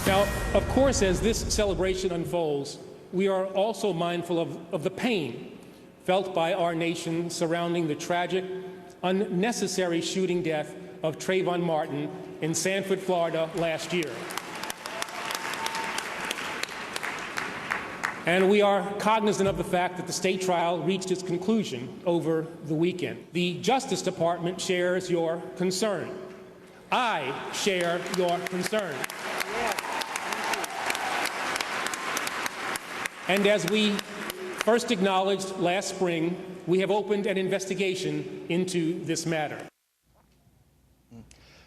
Now, of course, as this celebration unfolds, we are also mindful of the pain felt by our nation surrounding the tragic, unnecessary shooting death of Trayvon Martin in Sanford, Florida last year. And we are cognizant of the fact that the state trial reached its conclusion over the weekend. The Justice Department shares your concern. I share your concern. And as we first acknowledged last spring, we have opened an investigation into this matter.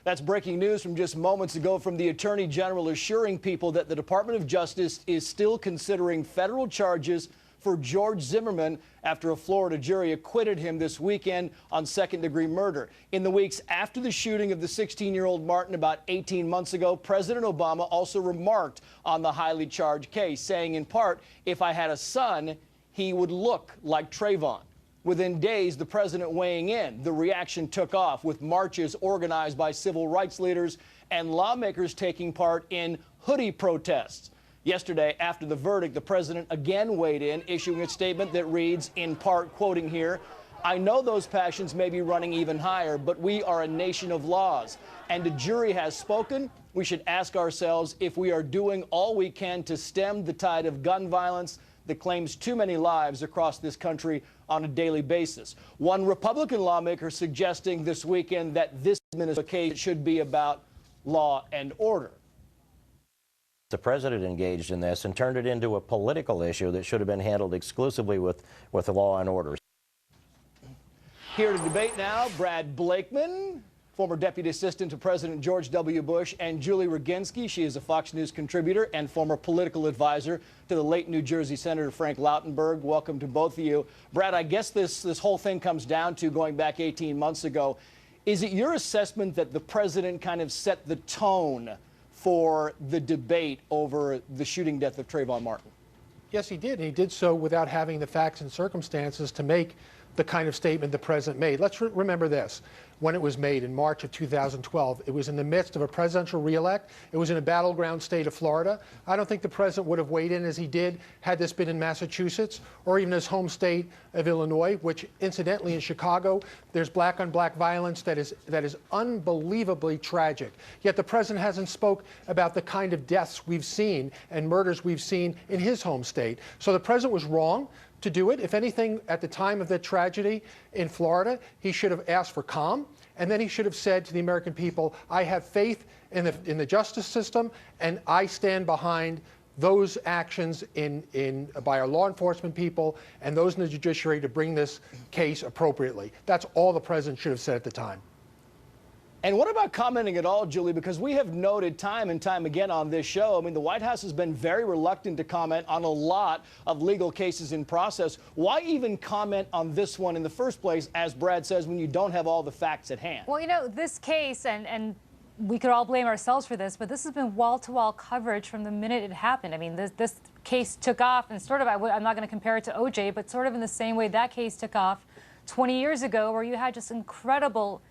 That's breaking news from just moments ago from the Attorney General assuring people that the Department of Justice is still considering federal charges for George Zimmerman after a Florida jury acquitted him this weekend on second-degree murder. In the weeks after the shooting of the 16-year-old Martin about 18 months ago, President Obama also remarked on the highly charged case, saying in part, "If I had a son, he would look like Trayvon." Within days, the president weighing in, the reaction took off with marches organized by civil rights leaders and lawmakers taking part in hoodie protests. Yesterday, after the verdict, the president again weighed in, issuing a statement that reads, in part, quoting here, "I know those passions may be running even higher, but we are a nation of laws. And a jury has spoken. We should ask ourselves if we are doing all we can to stem the tide of gun violence that claims too many lives across this country on a daily basis." One Republican lawmaker suggesting this weekend that this case should be about law and order. The president engaged in this and turned it into a political issue that should have been handled exclusively with the law and order. Here to debate now, Brad Blakeman, former Deputy Assistant to President George W. Bush, and Julie Roginski. She is a Fox News contributor and former political advisor to the late New Jersey Senator Frank Lautenberg. Welcome to both of you. Brad, I guess this whole thing comes down to going back 18 months ago. Is it your assessment that the president kind of set the tone for the debate over the shooting death of Trayvon Martin? Yes, he did. And he did so without having the facts and circumstances to make the kind of statement the president made. Let's remember this. When it was made in March of 2012, it was in the midst of a presidential reelect. It was in a battleground state of Florida. I don't think the president would have weighed in as he did had this been in Massachusetts or even his home state of Illinois, which incidentally in Chicago, there's black-on-black violence that is unbelievably tragic. Yet the president hasn't spoke about the kind of deaths we've seen and murders we've seen in his home state. So the president was wrong to do it. If anything, at the time of the tragedy in Florida, he should have asked for calm, and then he should have said to the American people, I have faith in the justice system, and I stand behind those actions by our law enforcement people and those in the judiciary to bring this case appropriately. That's all the president should have said at the time. And what about commenting at all, Julie? Because we have noted time and time again on this show, I mean, the White House has been very reluctant to comment on a lot of legal cases in process. Why even comment on this one in the first place, as Brad says, when you don't have all the facts at hand? Well, you know, this case, and we could all blame ourselves for this, but this has been wall-to-wall coverage from the minute it happened. I mean, this case took off, and sort of, I'm not going to compare it to OJ, but sort of in the same way that case took off 20 years ago, where you had just incredible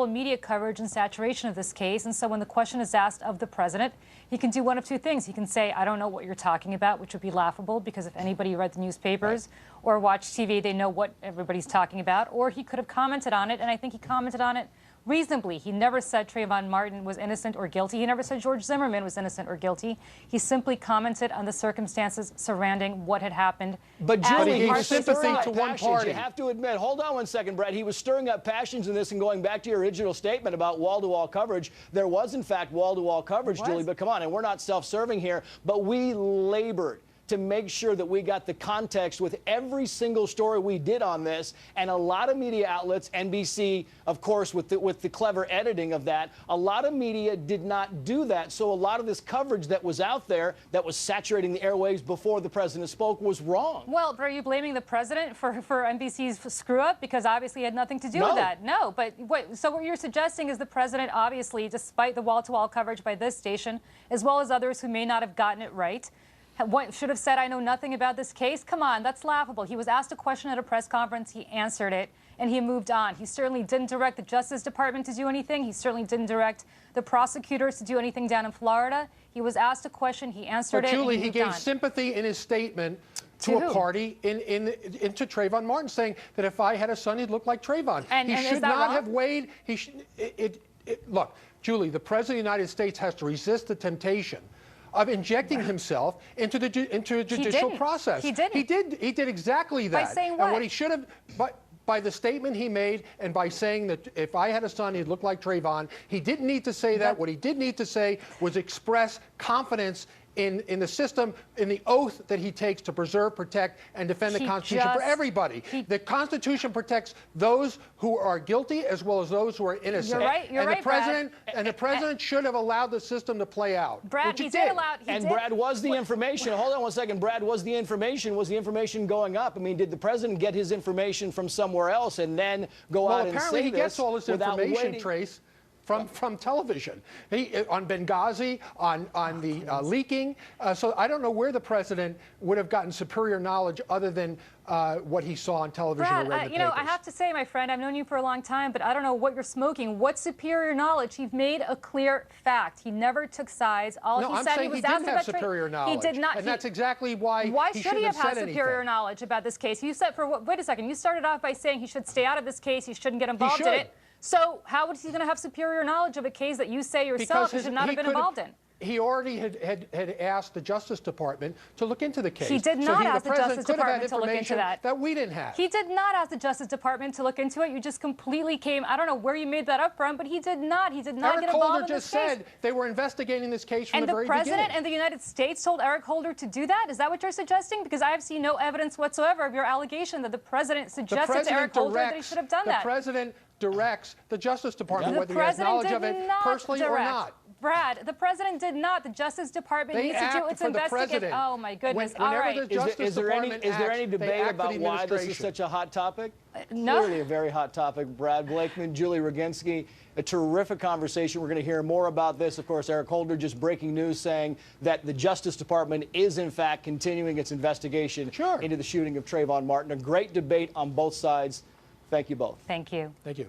media coverage and saturation of this case. And so when the question is asked of the president, he can do one of two things. He can say, I don't know what you're talking about, which would be laughable, because if anybody read the newspapers or watched TV, they know what everybody's talking about. Or he could have commented on it, and I think he commented on it reasonably. He never said Trayvon Martin was innocent or guilty. He never said George Zimmerman was innocent or guilty. He simply commented on the circumstances surrounding what had happened. But Julie, he gave sympathy to one party. You have to admit, hold on one second, Brad. He was stirring up passions in this, and going back to your original statement about wall-to-wall coverage, there was, in fact, wall-to-wall coverage, Julie, but come on, and we're not self-serving here, but we labored to make sure that we got the context with every single story we did on this, and a lot of media outlets, NBC, of course, with the clever editing of that, a lot of media did not do that. So a lot of this coverage that was out there that was saturating the airwaves before the president spoke was wrong. Well, but are you blaming the president for NBC's screw-up? Because obviously he had nothing to do with that. No, but so what you're suggesting is the president, obviously, despite the wall-to-wall coverage by this station, as well as others who may not have gotten it right, should have said, I know nothing about this case? Come on, that's laughable. He was asked a question at a press conference. He answered it. and he moved on. He certainly didn't direct the Justice Department to do anything. He certainly didn't direct the prosecutors to do anything down in Florida. He was asked a question, he answered it, Julie, and he moved gave on. sympathy in his statement To to who? a party into Trayvon Martin, saying that if I had a son, he'd look like Trayvon. And he is should that not wrong? have weighed. He should. Look, Julie, the President of the United States has to resist the temptation of injecting himself into a judicial didn't. process. He didn't. He did exactly that. By saying And what? what he should have. By the statement he made and by saying that if I had a son, he'd look like Trayvon, he didn't need to say that. What he did need to say was express confidence in the system, in the oath that he takes to preserve, protect, and defend the Constitution for everybody. The Constitution protects those who are guilty as well as those who are innocent. You're right. You're and right, the president and the president should have allowed the system to play out. Brad, which he it did allow. And Brad, was the information, hold on one second, Brad, was the information going up? I mean, did the president get his information from somewhere else and then go out and say this? Well, apparently he gets all this without information, waiting? Trace, from television, on Benghazi, on the leaking. So I don't know where the president would have gotten superior knowledge other than what he saw on television or read Brad, in the you know, I papers. have to say, my friend, I've known you for a long time, but I don't know what you're smoking. What superior knowledge? He made a clear fact. He never took sides. All No, he I'm said saying he was he asked didn't have about superior knowledge. He did not. And that's exactly why he should he shouldn't have had said superior anything. knowledge about this case? You said wait a second. You started off by saying he should stay out of this case. He shouldn't get involved in should. it. So how is he going to have superior knowledge of a case that you say yourself he should not have been involved in? He already had asked the Justice Department to look into the case. He did So not ask the president Justice could have had Department to look into information that. that we didn't have. He did not ask the Justice Department to look into it. You just completely came. I don't know where you made that up from, but he did not. He did not Eric get involved Holder in this just case. said they were investigating this case from And the the very president beginning. and the United States told Eric Holder to do that? Is that what you're suggesting? Because I have seen no evidence whatsoever of your allegation that the president suggested to Eric Holder that he should have done that. The president directs the Justice Department, The whether he has president knowledge did of it not personally direct. or not. Brad, the president did not. The Justice Department They needs to do act its for the investigation. president. Oh my goodness! Whenever All right. the Justice Is there any Department acts, they debate act for about the why this is administration. such a hot topic? No. Clearly a very hot topic. Brad Blakeman, Julie Roginski, a terrific conversation. We're going to hear more about this. Of course, Eric Holder just breaking news saying that the Justice Department is, in fact, continuing its investigation into the shooting of Trayvon Martin. A great debate on both sides. Thank you both. Thank you. Thank you.